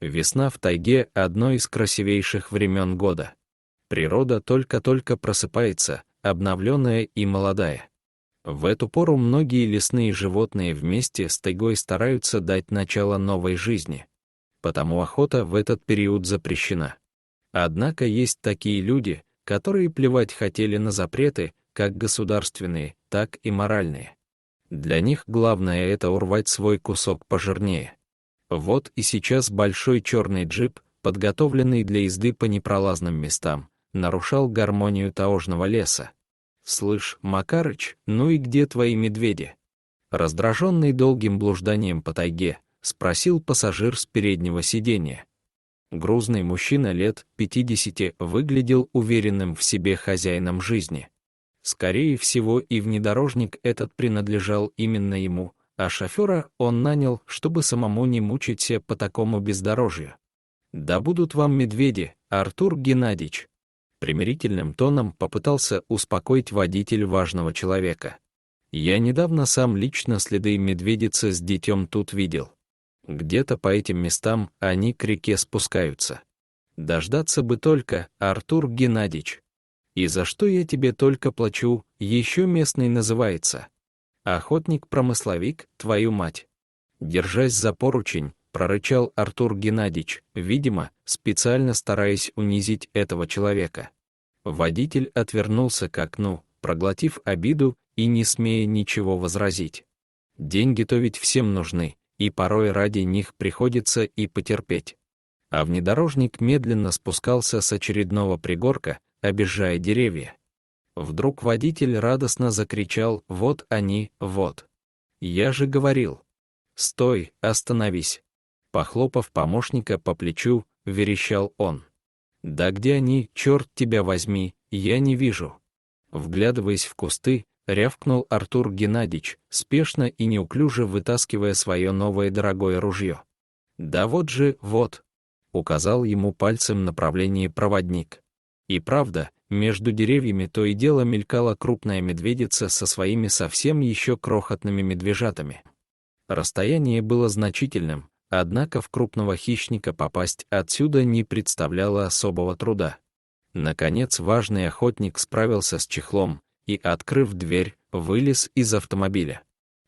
Весна в тайге — одно из красивейших времен года. Природа только-только просыпается, обновленная и молодая. В эту пору многие лесные животные вместе с тайгой стараются дать начало новой жизни. Потому охота в этот период запрещена. Однако есть такие люди, которые плевать хотели на запреты, как государственные, так и моральные. Для них главное — это урвать свой кусок пожирнее. Вот и сейчас большой черный джип, подготовленный для езды по непролазным местам, нарушал гармонию таежного леса. «Слышь, Макарыч, ну и где твои медведи?» Раздраженный долгим блужданием по тайге, спросил пассажир с переднего сиденья. Грузный мужчина лет 50 выглядел уверенным в себе хозяином жизни. Скорее всего, и внедорожник этот принадлежал именно ему, а шофера он нанял, чтобы самому не мучить себя по такому бездорожью. «Да будут вам медведи, Артур Геннадьевич!» Примирительным тоном попытался успокоить водитель важного человека. «Я недавно сам лично следы медведицы с детем тут видел. Где-то по этим местам они к реке спускаются. Дождаться бы только, Артур Геннадьевич. И за что я тебе только плачу, еще местный называется. Охотник-промысловик, твою мать!» Держась за поручень, прорычал Артур Геннадьевич, видимо, специально стараясь унизить этого человека. Водитель отвернулся к окну, проглотив обиду и не смея ничего возразить. Деньги-то ведь всем нужны, и порой ради них приходится и потерпеть. А внедорожник медленно спускался с очередного пригорка, объезжая деревья. Вдруг водитель радостно закричал: «Вот они, вот! Я же говорил! Стой, остановись!» Похлопав помощника по плечу, верещал он. «Да где они, черт тебя возьми, я не вижу!» Вглядываясь в кусты, рявкнул Артур Геннадьевич, спешно и неуклюже вытаскивая свое новое дорогое ружье. «Да вот же, вот!» — указал ему пальцем направление проводник. И правда, между деревьями то и дело мелькала крупная медведица со своими совсем еще крохотными медвежатами. Расстояние было значительным, однако в крупного хищника попасть отсюда не представляло особого труда. Наконец важный охотник справился с чехлом и, открыв дверь, вылез из автомобиля.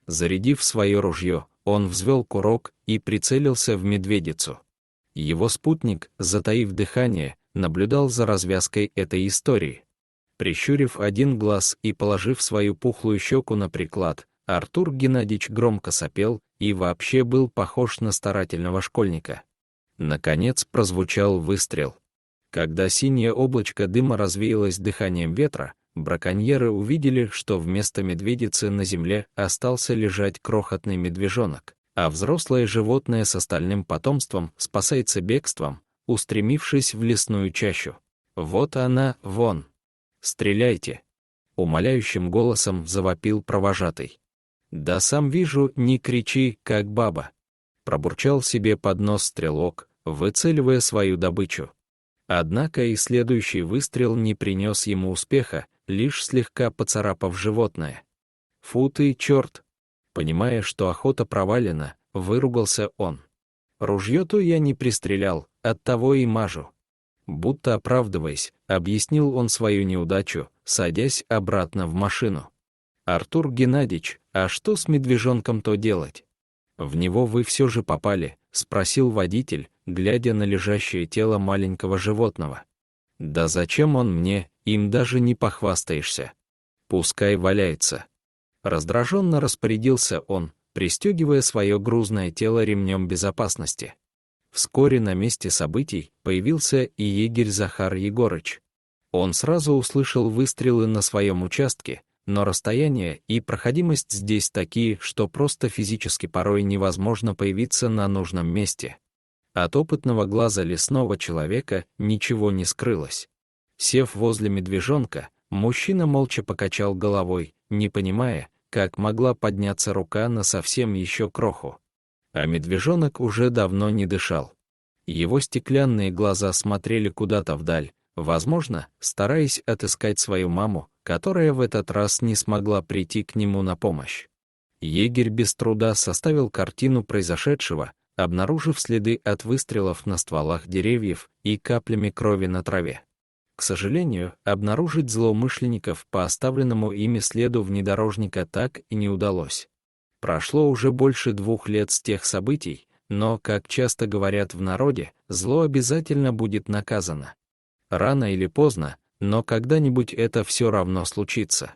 Зарядив свое ружье, он взвел курок и прицелился в медведицу. Его спутник, затаив дыхание, наблюдал за развязкой этой истории. Прищурив один глаз и положив свою пухлую щеку на приклад, Артур Геннадьевич громко сопел и вообще был похож на старательного школьника. Наконец прозвучал выстрел. Когда синее облачко дыма развеялось дыханием ветра, браконьеры увидели, что вместо медведицы на земле остался лежать крохотный медвежонок, а взрослое животное с остальным потомством спасается бегством, устремившись в лесную чащу. «Вот она, вон! Стреляйте!» — умоляющим голосом завопил провожатый. «Да сам вижу, не кричи, как баба!» — пробурчал себе под нос стрелок, выцеливая свою добычу. Однако и следующий выстрел не принес ему успеха, лишь слегка поцарапав животное. «Фу ты, черт!» Понимая, что охота провалена, выругался он. «Ружье-то я не пристрелял, оттого и мажу». Будто оправдываясь, объяснил он свою неудачу, садясь обратно в машину. «Артур Геннадьевич, а что с медвежонком-то делать? В него вы все же попали?» — спросил водитель, глядя на лежащее тело маленького животного. «Да зачем он мне, им даже не похвастаешься. Пускай валяется». Раздраженно распорядился он, пристегивая свое грузное тело ремнем безопасности. Вскоре на месте событий появился и егерь Захар Егорыч. Он сразу услышал выстрелы на своем участке, но расстояние и проходимость здесь такие, что просто физически порой невозможно появиться на нужном месте. От опытного глаза лесного человека ничего не скрылось. Сев возле медвежонка, мужчина молча покачал головой, не понимая, как могла подняться рука на совсем еще кроху. А медвежонок уже давно не дышал. Его стеклянные глаза смотрели куда-то вдаль, возможно, стараясь отыскать свою маму, которая в этот раз не смогла прийти к нему на помощь. Егерь без труда составил картину произошедшего, обнаружив следы от выстрелов на стволах деревьев и каплями крови на траве. К сожалению, обнаружить злоумышленников по оставленному ими следу внедорожника так и не удалось. Прошло уже больше 2 лет с тех событий, но, как часто говорят в народе, зло обязательно будет наказано. Рано или поздно, но когда-нибудь это все равно случится.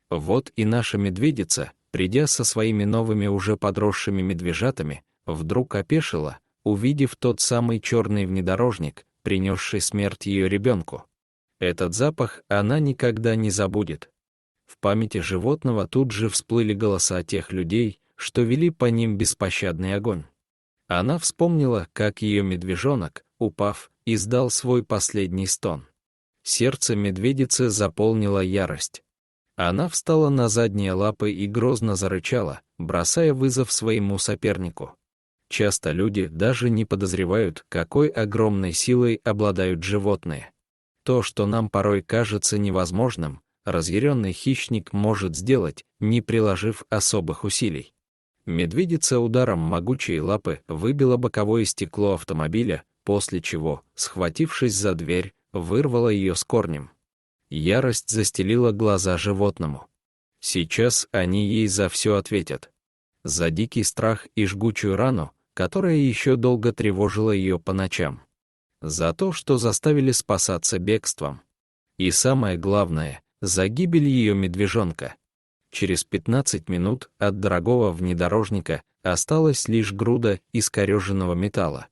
Вот и наша медведица, придя со своими новыми уже подросшими медвежатами, вдруг опешила, увидев тот самый черный внедорожник, принесший смерть ее ребенку. Этот запах она никогда не забудет. В памяти животного тут же всплыли голоса тех людей, что вели по ним беспощадный огонь. Она вспомнила, как ее медвежонок, упав, издал свой последний стон. Сердце медведицы заполнила ярость. Она встала на задние лапы и грозно зарычала, бросая вызов своему сопернику. Часто люди даже не подозревают, какой огромной силой обладают животные. То, что нам порой кажется невозможным, разъяренный хищник может сделать, не приложив особых усилий. Медведица ударом могучей лапы выбила боковое стекло автомобиля, после чего, схватившись за дверь, вырвала ее с корнем. Ярость застелила глаза животному. Сейчас они ей за все ответят. За дикий страх и жгучую рану, которая еще долго тревожила ее по ночам. За то, что заставили спасаться бегством. И самое главное, за гибель ее медвежонка. Через 15 минут от дорогого внедорожника осталась лишь груда искореженного металла.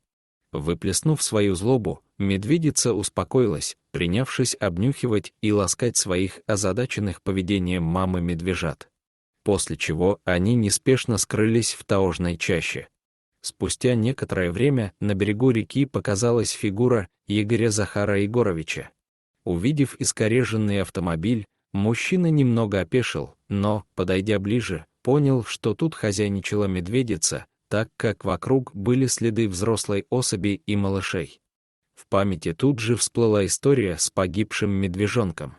Выплеснув свою злобу, медведица успокоилась, принявшись обнюхивать и ласкать своих озадаченных поведением мамы медвежат. После чего они неспешно скрылись в таежной чаще. Спустя некоторое время на берегу реки показалась фигура Игоря Захара Егоровича. Увидев искореженный автомобиль, мужчина немного опешил, но, подойдя ближе, понял, что тут хозяйничала медведица, так как вокруг были следы взрослой особи и малышей. В памяти тут же всплыла история с погибшим медвежонком.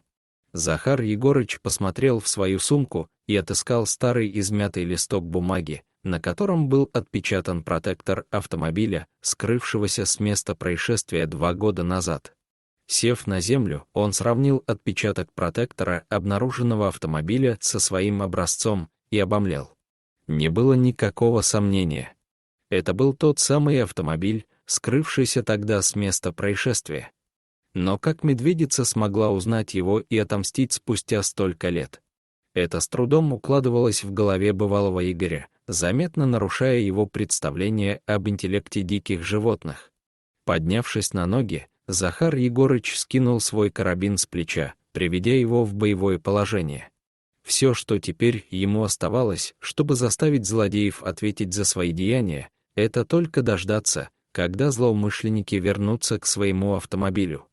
Захар Егорыч посмотрел в свою сумку и отыскал старый измятый листок бумаги, на котором был отпечатан протектор автомобиля, скрывшегося с места происшествия 2 года назад. Сев на землю, он сравнил отпечаток протектора обнаруженного автомобиля со своим образцом и обомлел. Не было никакого сомнения. Это был тот самый автомобиль, скрывшийся тогда с места происшествия. Но как медведица смогла узнать его и отомстить спустя столько лет? Это с трудом укладывалось в голове бывалого Игоря, заметно нарушая его представление об интеллекте диких животных. Поднявшись на ноги, Захар Егорыч скинул свой карабин с плеча, приведя его в боевое положение. Все, что теперь ему оставалось, чтобы заставить злодеев ответить за свои деяния, это только дождаться, когда злоумышленники вернутся к своему автомобилю.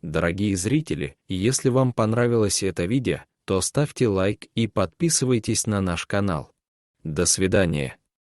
Дорогие зрители, если вам понравилось это видео, то ставьте лайк и подписывайтесь на наш канал. До свидания.